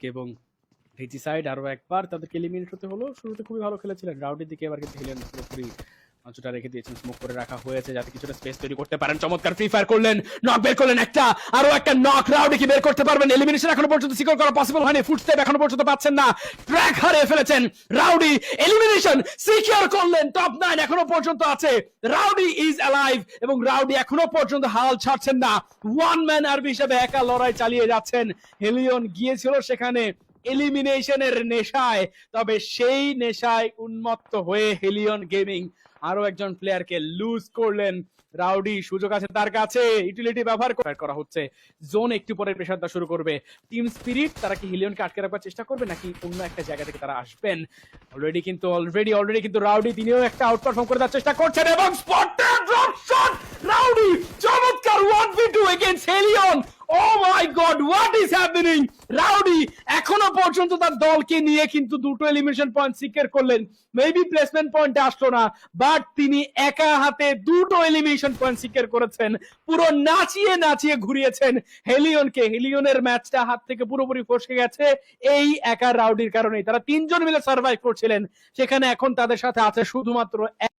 দিকে এবং রিজিসাইড আরো একবার তাদেরকে এলিমিনেট হতে হলো। শুরুতে খুবই ভালো খেলেছিলেন রাউডির দিকে, এবার কিন্তু হেলিয়ন পুরোপুরি মাচুটা রেখে দিয়েছেন, স্মোক করে রাখা হয়েছে যাতে কিছুটা স্পেস তৈরি করতে পারেন। চমৎকার ফ্রি ফায়ার করলেন, নক বের করলেন একটা, আরো একটা নক। রাউডি কি বের করতে পারবেন? এলিমিনেশন এখনো পর্যন্ত সিকিউর করা পসিবল হয়নি, ফুটস্টেপ এখনো পর্যন্ত পাচ্ছেন না, ট্র্যাক হারিয়ে ফেলেছেন রাউডি। এলিমিনেশন সিকিউর করলেন, টপ 9 এখনো পর্যন্ত আছে। রাউডি ইজ অ্যালাইভ এবং রাউডি এখনো পর্যন্ত হাল ছাড়ছেন না, ওয়ান ম্যান আর্মি হিসেবে একা লড়াই চালিয়ে যাচ্ছেন। হেলিয়ন গিয়েছিল সেখানে এলিমিনেশনের নেশায়, তবে সেই নেশায় উন্মত্ত হয়ে হেলিয়ন গেমিং আরো একজন প্লেয়ারকে লুজ করলেন। রাউডি সুযোগ আছে তার কাছে, ইউটিলিটি ব্যবহার করা হচ্ছে। জোন একটু পরে প্রেসার দেওয়া শুরু করবে। টিম স্পিরিট তারা কি হিলিয়নকে আটকে রাখবার চেষ্টা করবে নাকি অন্য একটা জায়গা থেকে তারা আসবেন? অলরেডি কিন্তু রাউডি তিনিও একটা আউট পারফর্ম করে দেওয়ার চেষ্টা করছেন এবং স্পটেড ড্রপ শট রাউডি, চমৎকার 1v2 against Hellion. Oh my god, what is happening! Rowdy এখনো পর্যন্ত তার দলকে নিয়ে কিন্তু দুটো এলিমিনেশন পয়েন্ট সিকিউর করলেন। মেবি প্লেসমেন্ট পয়েন্টে আসলো না, বাট তিনি একা হাতে দুটো এলিমিনেশন পয়েন্ট সিকিউর করেছেন। পুরো নাচিয়ে নাচিয়ে ঘুরিয়েছেন হেলিয়নকে। হেলিয়নের ম্যাচটা হাত থেকে পুরোপুরি ফসকে গেছে এই একা রাউডির কারণেই। তারা তিনজন মিলে সার্ভাইভ করছিলেন, সেখানে এখন তাদের সাথে আছে শুধুমাত্র